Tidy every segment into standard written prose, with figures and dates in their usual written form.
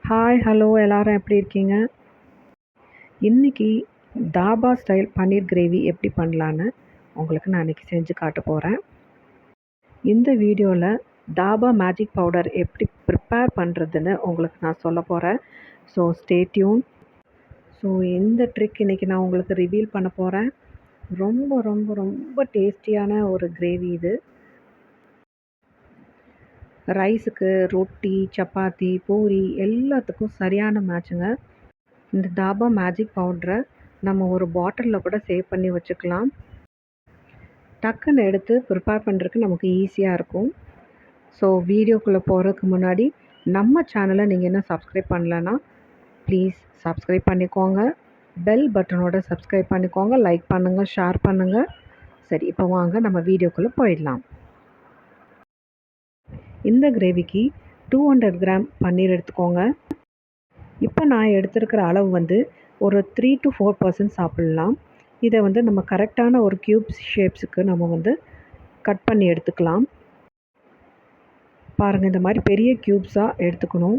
Hi, hello எல்லாரும் எப்படி இருக்கீங்க? இன்னைக்கு தாபா ஸ்டைல் பன்னீர் கிரேவி எப்படி பண்ணலான்னு உங்களுக்கு நான் இன்னைக்கு செஞ்சு காட்ட போகிறேன். இந்த வீடியோவில் தாபா மேஜிக் பவுடர் எப்படி ப்ரிப்பேர் பண்ணுறதுன்னு உங்களுக்கு நான் சொல்ல போகிறேன். So stay tune. ஸோ இந்த ட்ரிக் இன்னைக்கு நான் உங்களுக்கு ரிவீல் பண்ண போகிறேன். ரொம்ப ரொம்ப ரொம்ப டேஸ்டியான ஒரு கிரேவி இது. ரைஸுக்கு, ரொட்டி, சப்பாத்தி, பூரி எல்லாத்துக்கும் சரியான மேட்சுங்க. இந்த தாபா மேஜிக் பவுடரை நம்ம ஒரு பாட்டிலில் கூட சேவ் பண்ணி வச்சுக்கலாம். டக்குன்னு எடுத்து ப்ரிப்பேர் பண்ணுறதுக்கு நமக்கு ஈஸியாக இருக்கும். ஸோ வீடியோக்குள்ளே போகிறதுக்கு முன்னாடி நம்ம சேனலை நீங்கள் இன்னும் சப்ஸ்கிரைப் பண்ணலன்னா ப்ளீஸ் சப்ஸ்கிரைப் பண்ணிக்கோங்க. பெல் பட்டனோட சப்ஸ்கிரைப் பண்ணிக்கோங்க. லைக் பண்ணுங்கள், ஷேர் பண்ணுங்கள். சரி, இப்போ வாங்க நம்ம வீடியோக்குள்ளே போயிடலாம். இந்த கிரேவிக்கு 200 கிராம் பன்னீர் எடுத்துக்கோங்க. இப்போ நான் எடுத்துருக்கிற அளவு வந்து ஒரு 3 to 4% சாப்பிட்லாம். இதை வந்து நம்ம கரெக்டான ஒரு க்யூப்ஸ் ஷேப்ஸுக்கு நம்ம வந்து கட் பண்ணி எடுத்துக்கலாம். பாருங்கள், இந்த மாதிரி பெரிய க்யூப்ஸாக எடுத்துக்கணும்.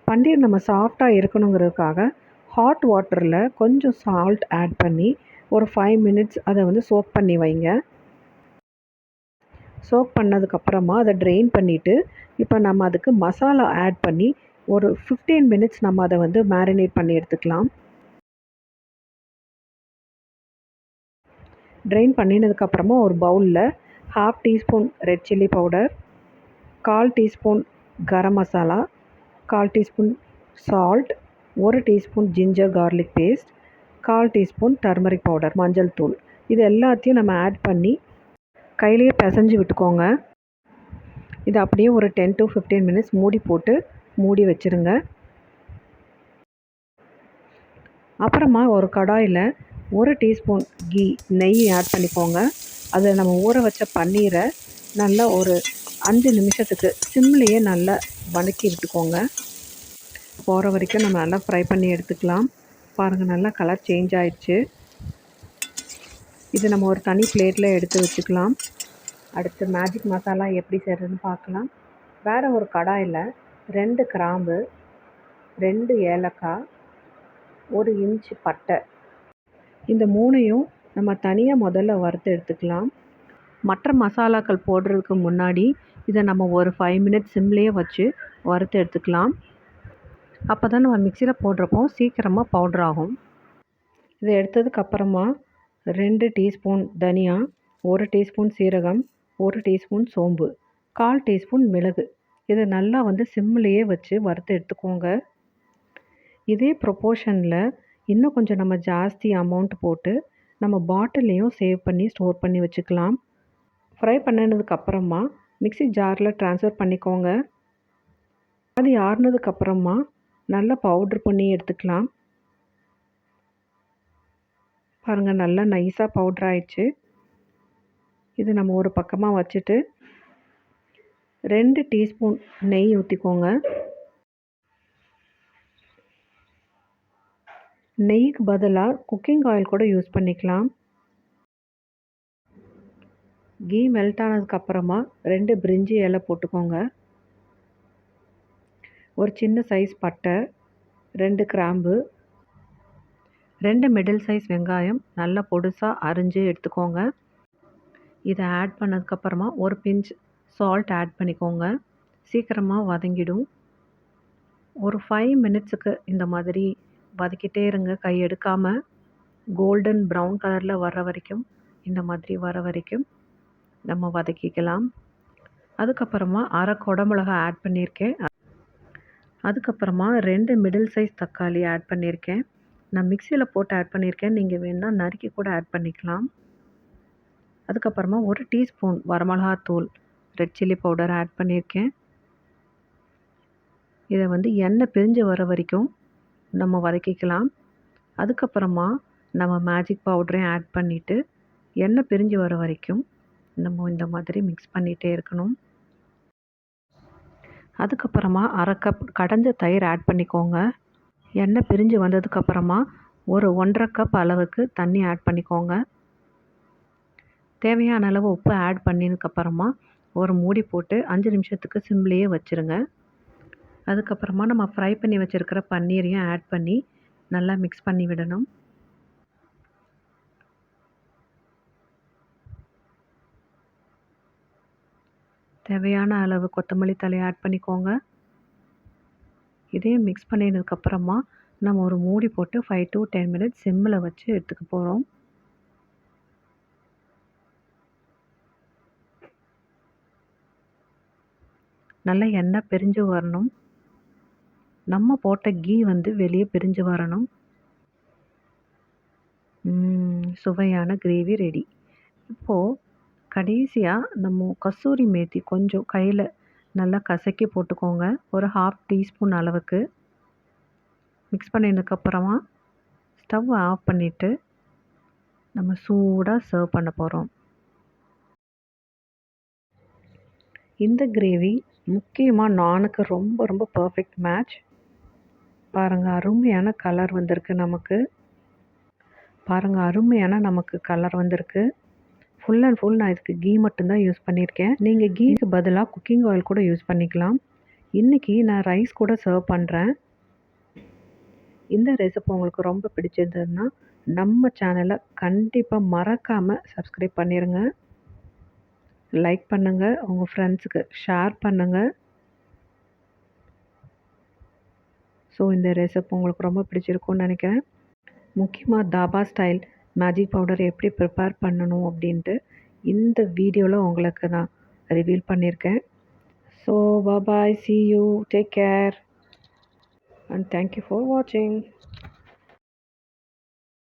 பன்னீர் நம்ம சாஃப்டாக இருக்கணுங்கிறதுக்காக ஹாட் வாட்டரில் கொஞ்சம் சால்ட் ஆட் பண்ணி ஒரு 5 மினிட்ஸ் அதை வந்து சோக் பண்ணி வைங்க. சோக் பண்ணதுக்கப்புறமா அதை ட்ரெயின் பண்ணிவிட்டு இப்போ நம்ம அதுக்கு மசாலா ஆட் பண்ணி ஒரு 15 மினிட்ஸ் நம்ம அதை வந்து மேரினேட் பண்ணி எடுத்துக்கலாம். ட்ரெயின் பண்ணினதுக்கப்புறமா ஒரு பவுலில் 1/2 teaspoon red chilli powder, 1/4 teaspoon garam masala, 1/4 teaspoon salt, 1 teaspoon ginger garlic paste, 1/4 teaspoon turmeric powder, மஞ்சள் தூள், இது எல்லாத்தையும் நம்ம ஆட் பண்ணி கையிலேயே பிசைஞ்சு விட்டுக்கோங்க. இது அப்படியே ஒரு 10 to 15 மினிட்ஸ் மூடி வச்சுருங்க. அப்புறமா ஒரு கடாயில் 1 டீஸ்பூன் நெய் ஆட் பண்ணிக்கோங்க. அதில் நம்ம ஊற வச்ச பன்னீரை நல்லா ஒரு 5 நிமிஷத்துக்கு சிம்லேயே நல்லா வதக்கி விட்டுக்கோங்க. போகிற வரைக்கும் நம்ம நல்லா ஃப்ரை பண்ணி எடுத்துக்கலாம். பாருங்கள், நல்லா கலர் சேஞ்ச் ஆயிடுச்சு. இது நம்ம ஒரு தனி பிளேட்டில் எடுத்து வச்சுக்கலாம். அடுத்து மேஜிக் மசாலா எப்படி செய்கிறதுன்னு பார்க்கலாம். வேறு ஒரு கடாயில் 2 கிராம்பு, 2 ஏலக்காய், 1 இன்ச்சு பட்டை, இந்த 3ஐயும் நம்ம தனியாக முதல்ல வறுத்து எடுத்துக்கலாம். மற்ற மசாலாக்கள் போடுறதுக்கு முன்னாடி இதை நம்ம ஒரு 5 மினிட்ஸ் சிம்லேயே வச்சு வறுத்து எடுத்துக்கலாம். அப்போ தான் நம்ம மிக்சியில் போடுறப்போ சீக்கிரமாக பவுடர் ஆகும். இதை எடுத்ததுக்கப்புறமா 2 டீஸ்பூன் தனியா, 1 டீஸ்பூன் சீரகம், 1 டீஸ்பூன் சோம்பு, 1/4 டீஸ்பூன் மிளகு, இதை நல்லா வந்து சிம்லேயே வச்சு வறுத்து எடுத்துக்கோங்க. இதே ப்ரொப்போர்ஷனில் இன்னும் கொஞ்சம் நம்ம ஜாஸ்தி அமௌண்ட் போட்டு நம்ம பாட்டிலையும் சேவ் பண்ணி ஸ்டோர் பண்ணி வச்சுக்கலாம். ஃப்ரை பண்ணினதுக்கப்புறமா மிக்ஸி ஜாரில் ட்ரான்ஸ்ஃபர் பண்ணிக்கோங்க. அது ஆறுனதுக்கப்புறமா நல்லா பவுட்ரு பண்ணி எடுத்துக்கலாம். பாருங்கள், நல்லா நைஸாக பவுட்ரு ஆயிடுச்சு. இது நம்ம ஒரு பக்கமாக வச்சுட்டு 2 டீஸ்பூன் நெய் ஊற்றிக்கோங்க. நெய்க்கு பதிலாக குக்கிங் ஆயில் கூட யூஸ் பண்ணிக்கலாம். கீ மெல்ட் ஆனதுக்கப்புறமா 2 பிரிஞ்சி இலை போட்டுக்கோங்க. ஒரு சின்ன சைஸ் பட்டை, 2 கிராம்பு, 2 மிடில் சைஸ் வெங்காயம் நல்லா பொடுசாக அரிஞ்சு எடுத்துக்கோங்க. இதை ஆட் பண்ணதுக்கப்புறமா ஒரு பிஞ்ச் சால்ட் ஆட் பண்ணிக்கோங்க. சீக்கிரமாக வதங்கிடும். ஒரு 5 மினிட்ஸுக்கு இந்த மாதிரி வதக்கிட்டே இருங்க, கை எடுக்காமல். கோல்டன் ப்ரௌன் கலரில் வர வரைக்கும், இந்த மாதிரி வர வரைக்கும் நம்ம வதக்கிக்கலாம். அதுக்கப்புறமா 1/2 குடமிளகா ஆட் பண்ணியிருக்கேன். அதுக்கப்புறமா 2 மிடில் சைஸ் தக்காளி ஆட் பண்ணியிருக்கேன். நான் மிக்சியில் போட்டு ஆட் பண்ணியிருக்கேன். நீங்கள் வேணால் நறுக்கி கூட ஆட் பண்ணிக்கலாம். அதுக்கப்புறமா 1 டீஸ்பூன் வரமிளகாத்தூள், ரெட் சில்லி பவுடர் ஆட் பண்ணியிருக்கேன். இதை வந்து எண்ணெய் பிரிஞ்சு வர வரைக்கும் நம்ம வதக்கிக்கலாம். அதுக்கப்புறமா நம்ம மேஜிக் பவுடரையும் ஆட் பண்ணிவிட்டு எண்ணெய் பிரிஞ்சு வர வரைக்கும் நம்ம இந்த மாதிரி மிக்ஸ் பண்ணிகிட்டே இருக்கணும். அதுக்கப்புறமா 1/2 கப் கடைஞ்ச தயிர் ஆட் பண்ணிக்கோங்க. எண்ணெய் பிரிஞ்சு வந்ததுக்கப்புறமா ஒரு 1/2 கப் அளவுக்கு தண்ணி ஆட் பண்ணிக்கோங்க. தேவையான அளவு உப்பு ஆட் பண்ணினதுக்கப்புறமா ஒரு மூடி போட்டு 5 நிமிஷத்துக்கு சிம்லேயே வச்சுருங்க. அதுக்கப்புறமா நம்ம ஃப்ரை பண்ணி வச்சுருக்கிற பன்னீரையும் ஆட் பண்ணி நல்லா மிக்ஸ் பண்ணி விடணும். தேவையான அளவு கொத்தமல்லி தழையை ஆட் பண்ணிக்கோங்க. இதையும் மிக்ஸ் பண்ணினதுக்கப்புறமா நம்ம ஒரு மூடி போட்டு 5 to 10 மினிட்ஸ் சிம்மில் வச்சு எடுத்துக்க போகிறோம். நல்லா எண்ணெய் பிரிஞ்சு வரணும். நம்ம போட்ட கீ வந்து வெளியே பிரிஞ்சு வரணும். சுவையான கிரேவி ரெடி. இப்போது கடைசியாக நம்ம கசூரி மேத்தி கொஞ்சம் கையில் நல்லா கசக்கி போட்டுக்கோங்க. ஒரு 1/2 டீஸ்பூன் அளவுக்கு. மிக்ஸ் பண்ணினதுக்கப்புறமா ஸ்டவ் ஆஃப் பண்ணிவிட்டு நம்ம சூடாக சர்வ் பண்ண போகிறோம். இந்த கிரேவி முக்கியமாக நானுக்கு ரொம்ப ரொம்ப பர்ஃபெக்ட் மேட்ச். பாருங்கள், அருமையான கலர் வந்திருக்கு நமக்கு. ஃபுல் அண்ட் ஃபுல் நான் இதுக்கு கீ மட்டும்தான் யூஸ் பண்ணியிருக்கேன். நீங்கள் கீக்கு பதிலாக குக்கிங் ஆயில் கூட யூஸ் பண்ணிக்கலாம். இன்றைக்கி நான் ரைஸ் கூட சர்வ் பண்ணுறேன். இந்த ரெசிபி உங்களுக்கு ரொம்ப பிடிச்சிருந்ததுன்னா நம்ம சேனலை கண்டிப்பாக மறக்காமல் சப்ஸ்கிரைப் பண்ணிடுங்க. லைக் பண்ணுங்கள், உங்கள் ஃப்ரெண்ட்ஸுக்கு ஷேர் பண்ணுங்கள். ஸோ இந்த ரெசிபி உங்களுக்கு ரொம்ப பிடிச்சிருக்கும்னு நினைக்கிறேன். முக்கியமாக தாபா ஸ்டைல் மேஜிக் பவுடர் எப்படி ப்ரிப்பேர் பண்ணணும் அப்படின்ட்டு இந்த வீடியோவில் உங்களுக்கு நான் ரிவீல் பண்ணியிருக்கேன். So bye, see you, take care and thank you for watching.